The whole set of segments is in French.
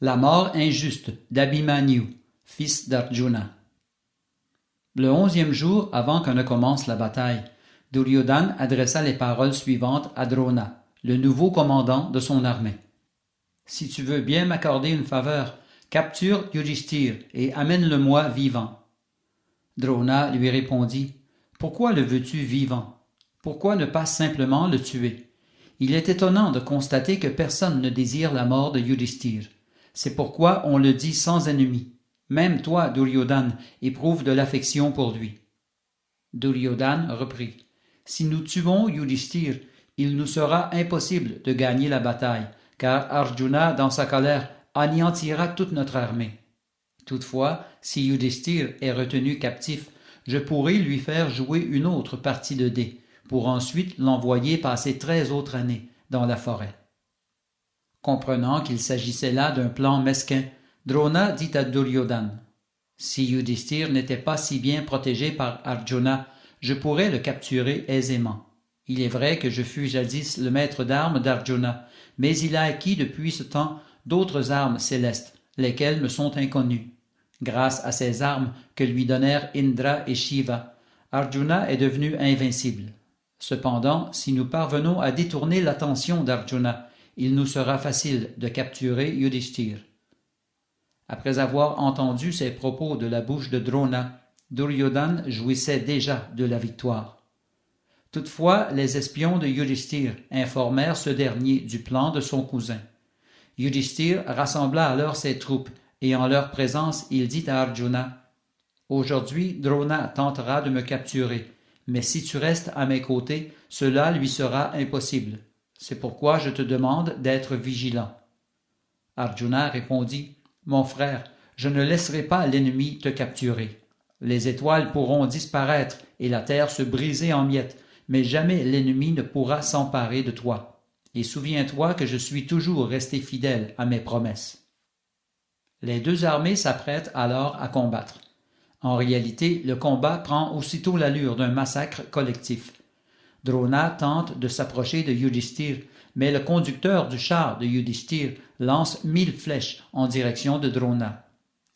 La mort injuste d'Abhimanyu, fils d'Arjuna. Le 11e jour, avant que ne commence la bataille, Duryodhana adressa les paroles suivantes à Drona, le nouveau commandant de son armée. « Si tu veux bien m'accorder une faveur, capture Yudhishthir et amène-le-moi vivant. » Drona lui répondit « Pourquoi le veux-tu vivant? Pourquoi ne pas simplement le tuer? Il est étonnant de constater que personne ne désire la mort de Yudhishthir. C'est pourquoi on le dit sans ennemi. Même toi, Duryodhana, éprouve de l'affection pour lui. » Duryodhana reprit « Si nous tuons Yudhishthir, il nous sera impossible de gagner la bataille, car Arjuna, dans sa colère, anéantira toute notre armée. Toutefois, si Yudhishthir est retenu captif, je pourrai lui faire jouer une autre partie de dés, pour ensuite l'envoyer passer 13 autres années dans la forêt. » Comprenant qu'il s'agissait là d'un plan mesquin, Drona dit à Duryodhana « Si Yudhishthir n'était pas si bien protégé par Arjuna, je pourrais le capturer aisément. Il est vrai que je fus jadis le maître d'armes d'Arjuna, mais il a acquis depuis ce temps d'autres armes célestes, lesquelles me sont inconnues. Grâce à ces armes que lui donnèrent Indra et Shiva, Arjuna est devenu invincible. Cependant, si nous parvenons à détourner l'attention d'Arjuna, il nous sera facile de capturer Yudhishthir. » Après avoir entendu ces propos de la bouche de Drona, Duryodhana jouissait déjà de la victoire. Toutefois, les espions de Yudhishthir informèrent ce dernier du plan de son cousin. Yudhishthir rassembla alors ses troupes, et en leur présence, il dit à Arjuna « Aujourd'hui, Drona tentera de me capturer, mais si tu restes à mes côtés, cela lui sera impossible. C'est pourquoi je te demande d'être vigilant. » Arjuna répondit « Mon frère, je ne laisserai pas l'ennemi te capturer. Les étoiles pourront disparaître et la terre se briser en miettes, mais jamais l'ennemi ne pourra s'emparer de toi. Et souviens-toi que je suis toujours resté fidèle à mes promesses. » Les deux armées s'apprêtent alors à combattre. En réalité, le combat prend aussitôt l'allure d'un massacre collectif. Drona tente de s'approcher de Yudhishthir, mais le conducteur du char de Yudhishthir lance 1000 flèches en direction de Drona.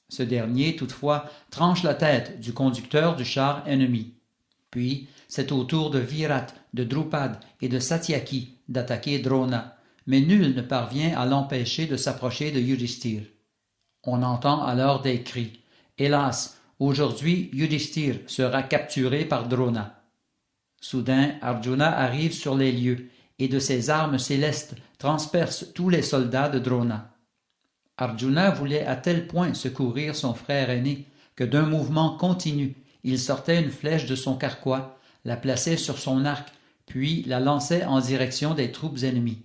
Ce dernier, toutefois, tranche la tête du conducteur du char ennemi. Puis, c'est au tour de Virat, de Drupad et de Satyaki d'attaquer Drona, mais nul ne parvient à l'empêcher de s'approcher de Yudhishthir. On entend alors des cris. Hélas, aujourd'hui Yudhishthir sera capturé par Drona. Soudain, Arjuna arrive sur les lieux et de ses armes célestes transperce tous les soldats de Drona. Arjuna voulait à tel point secourir son frère aîné que d'un mouvement continu, il sortait une flèche de son carquois, la plaçait sur son arc, puis la lançait en direction des troupes ennemies.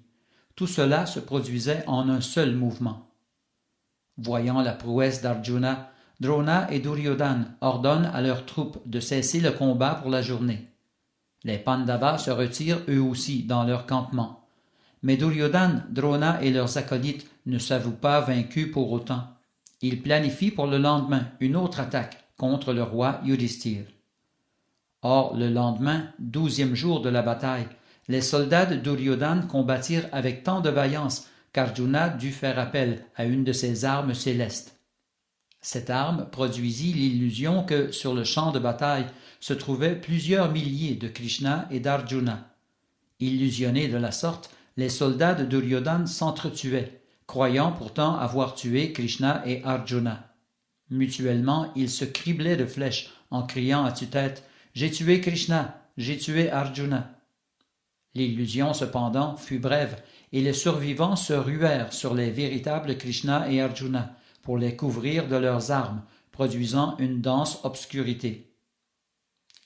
Tout cela se produisait en un seul mouvement. Voyant la prouesse d'Arjuna, Drona et Duryodhana ordonnent à leurs troupes de cesser le combat pour la journée. Les Pandavas se retirent eux aussi dans leur campement. Mais Duryodhana, Drona et leurs acolytes ne s'avouent pas vaincus pour autant. Ils planifient pour le lendemain une autre attaque contre le roi Yudhishthir. Or, le lendemain, 12e jour de la bataille, les soldats de Duryodhana combattirent avec tant de vaillance qu'Arjuna dut faire appel à une de ses armes célestes. Cette arme produisit l'illusion que, sur le champ de bataille, se trouvaient plusieurs milliers de Krishna et d'Arjuna. Illusionnés de la sorte, les soldats de Duryodhana s'entretuaient, croyant pourtant avoir tué Krishna et Arjuna. Mutuellement, ils se criblaient de flèches en criant à tue-tête « J'ai tué Krishna, j'ai tué Arjuna ». L'illusion, cependant, fut brève, et les survivants se ruèrent sur les véritables Krishna et Arjuna pour les couvrir de leurs armes, produisant une dense obscurité.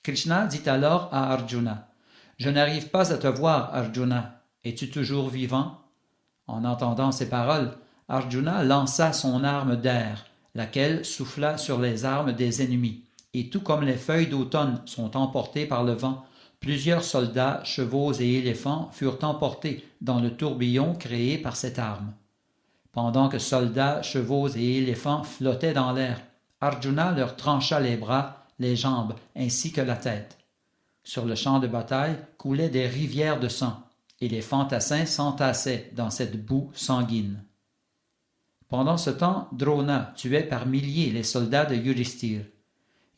Krishna dit alors à Arjuna « Je n'arrive pas à te voir, Arjuna. Es-tu toujours vivant ?» En entendant ces paroles, Arjuna lança son arme d'air, laquelle souffla sur les armes des ennemis, et tout comme les feuilles d'automne sont emportées par le vent, plusieurs soldats, chevaux et éléphants furent emportés dans le tourbillon créé par cette arme. Pendant que soldats, chevaux et éléphants flottaient dans l'air, Arjuna leur trancha les bras, les jambes ainsi que la tête. Sur le champ de bataille coulaient des rivières de sang, et les fantassins s'entassaient dans cette boue sanguine. Pendant ce temps, Drona tuait par milliers les soldats de Yudhishthir.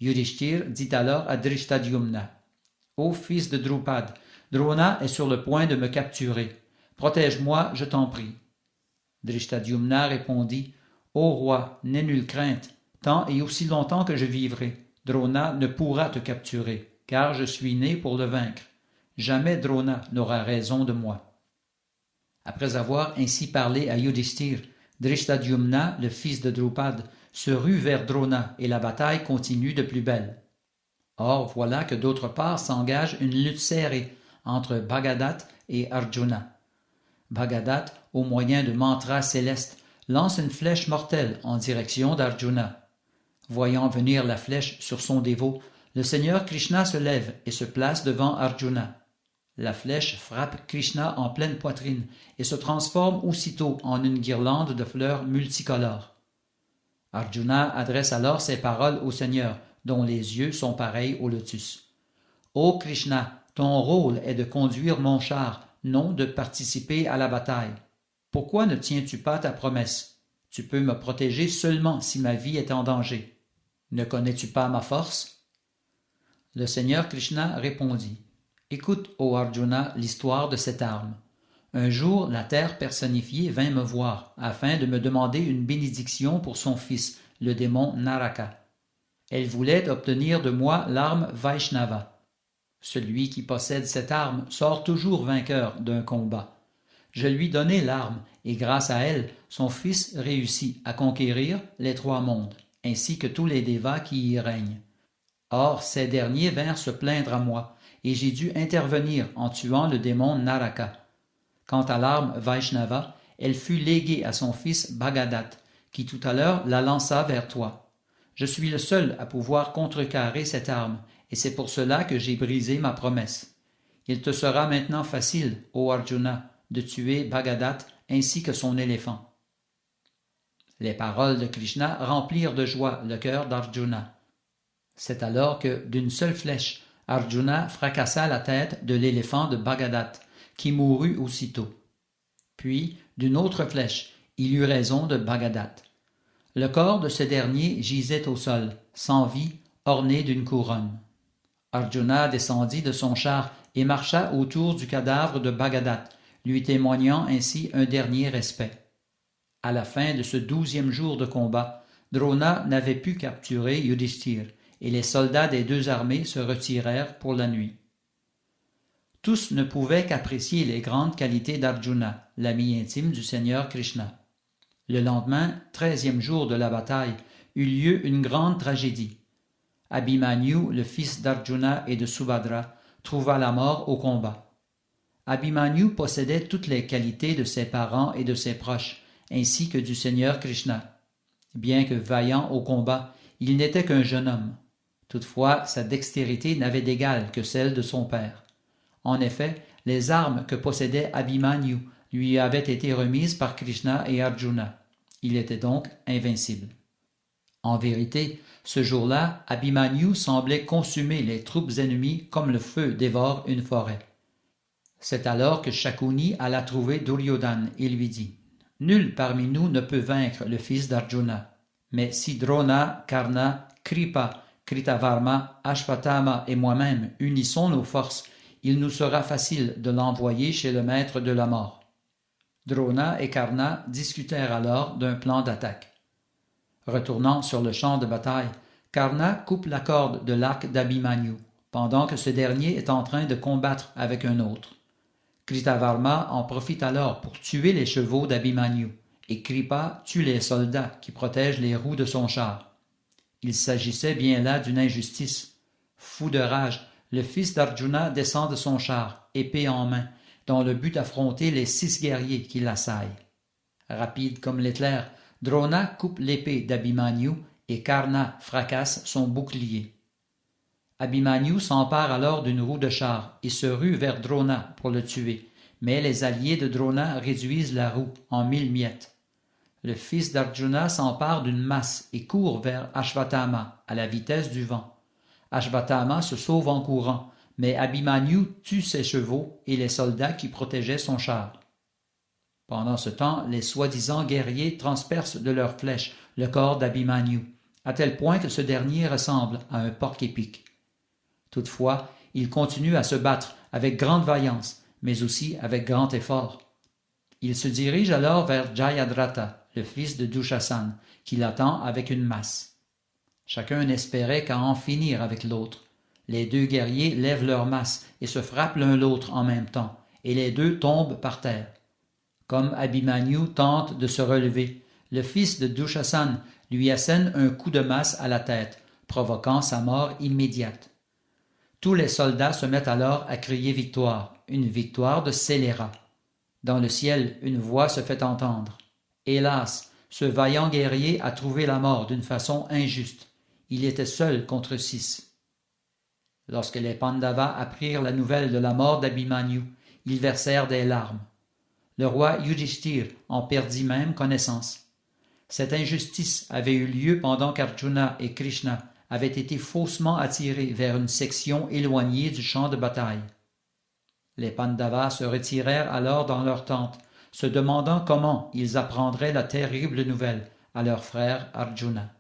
Yudhishthir dit alors à Drishtadyumna, « Ô fils de Drupad, Drona est sur le point de me capturer. Protège-moi, je t'en prie. » Drishtadyumna répondit, « Ô roi, n'aie nulle crainte, tant et aussi longtemps que je vivrai. Drona ne pourra te capturer, car je suis né pour le vaincre. Jamais Drona n'aura raison de moi. » Après avoir ainsi parlé à Yudhishthir, Drishtadyumna, le fils de Drupad, se rue vers Drona et la bataille continue de plus belle. Or voilà que d'autre part s'engage une lutte serrée entre Bhagadat et Arjuna. Bhagadat, au moyen de mantras célestes, lance une flèche mortelle en direction d'Arjuna. Voyant venir la flèche sur son dévot, le Seigneur Krishna se lève et se place devant Arjuna. La flèche frappe Krishna en pleine poitrine et se transforme aussitôt en une guirlande de fleurs multicolores. Arjuna adresse alors ces paroles au Seigneur, dont les yeux sont pareils au lotus. « Ô Krishna, ton rôle est de conduire mon char, non de participer à la bataille. Pourquoi ne tiens-tu pas ta promesse? Tu peux me protéger seulement si ma vie est en danger. Ne connais-tu pas ma force? » Le Seigneur Krishna répondit, « Écoute, ô Arjuna, l'histoire de cette arme. Un jour, la terre personnifiée vint me voir, afin de me demander une bénédiction pour son fils, le démon Naraka. Elle voulait obtenir de moi l'arme Vaishnava. Celui qui possède cette arme sort toujours vainqueur d'un combat. Je lui donnai l'arme, et grâce à elle, son fils réussit à conquérir les 3 mondes, ainsi que tous les dévas qui y règnent. Or, ces derniers vinrent se plaindre à moi, et j'ai dû intervenir en tuant le démon Naraka. Quant à l'arme Vaishnava, elle fut léguée à son fils Bhagadat, qui tout à l'heure la lança vers toi. Je suis le seul à pouvoir contrecarrer cette arme, et c'est pour cela que j'ai brisé ma promesse. Il te sera maintenant facile, ô Arjuna, de tuer Bhagadat ainsi que son éléphant. » Les paroles de Krishna remplirent de joie le cœur d'Arjuna. C'est alors que, d'une seule flèche, Arjuna fracassa la tête de l'éléphant de Bhagadat, qui mourut aussitôt. Puis, d'une autre flèche, il eut raison de Bhagadat. Le corps de ce dernier gisait au sol, sans vie, orné d'une couronne. Arjuna descendit de son char et marcha autour du cadavre de Bhagadat, lui témoignant ainsi un dernier respect. À la fin de ce 12e jour de combat, Drona n'avait pu capturer Yudhishthir, et les soldats des 2 armées se retirèrent pour la nuit. Tous ne pouvaient qu'apprécier les grandes qualités d'Arjuna, l'ami intime du Seigneur Krishna. Le lendemain, 13e jour de la bataille, eut lieu une grande tragédie. Abhimanyu, le fils d'Arjuna et de Subhadra, trouva la mort au combat. Abhimanyu possédait toutes les qualités de ses parents et de ses proches, ainsi que du Seigneur Krishna. Bien que vaillant au combat, il n'était qu'un jeune homme. Toutefois, sa dextérité n'avait d'égal que celle de son père. En effet, les armes que possédait Abhimanyu lui avaient été remises par Krishna et Arjuna. Il était donc invincible. En vérité, ce jour-là, Abhimanyu semblait consumer les troupes ennemies comme le feu dévore une forêt. C'est alors que Shakuni alla trouver Duryodhana et lui dit « Nul parmi nous ne peut vaincre le fils d'Arjuna. Mais si Drona, Karna, Kripa, Kritavarma, Ashvatthama et moi-même unissons nos forces, il nous sera facile de l'envoyer chez le maître de la mort. » Drona et Karna discutèrent alors d'un plan d'attaque. Retournant sur le champ de bataille, Karna coupe la corde de l'arc d'Abhimanyu, pendant que ce dernier est en train de combattre avec un autre. Kritavarma en profite alors pour tuer les chevaux d'Abhimanyu, et Kripa tue les soldats qui protègent les roues de son char. Il s'agissait bien là d'une injustice. Fou de rage, le fils d'Arjuna descend de son char, épée en main, dans le but d'affronter les 6 guerriers qui l'assaillent. Rapide comme l'éclair, Drona coupe l'épée d'Abhimanyu et Karna fracasse son bouclier. Abhimanyu s'empare alors d'une roue de char et se rue vers Drona pour le tuer, mais les alliés de Drona réduisent la roue en 1000 miettes. Le fils d'Arjuna s'empare d'une masse et court vers Ashvatthama à la vitesse du vent. Ashvatthama se sauve en courant, mais Abhimanyu tue ses chevaux et les soldats qui protégeaient son char. Pendant ce temps, les soi-disant guerriers transpercent de leurs flèches le corps d'Abhimanyu, à tel point que ce dernier ressemble à un porc-épic. Toutefois, il continue à se battre avec grande vaillance, mais aussi avec grand effort. Il se dirige alors vers Jayadratha, le fils de Dushasana, qui l'attend avec une masse. Chacun n'espérait qu'à en finir avec l'autre. Les deux guerriers lèvent leurs masses et se frappent l'un l'autre en même temps, et les deux tombent par terre. Comme Abhimanyu tente de se relever, le fils de Dushasana lui assène un coup de masse à la tête, provoquant sa mort immédiate. Tous les soldats se mettent alors à crier victoire, une victoire de scélérat. Dans le ciel, une voix se fait entendre. Hélas, ce vaillant guerrier a trouvé la mort d'une façon injuste. Il était seul contre 6. Lorsque les Pandavas apprirent la nouvelle de la mort d'Abhimanyu, ils versèrent des larmes. Le roi Yudhishthir en perdit même connaissance. Cette injustice avait eu lieu pendant qu'Arjuna et Krishna avaient été faussement attirés vers une section éloignée du champ de bataille. Les Pandavas se retirèrent alors dans leur tente, se demandant comment ils apprendraient la terrible nouvelle à leur frère Arjuna.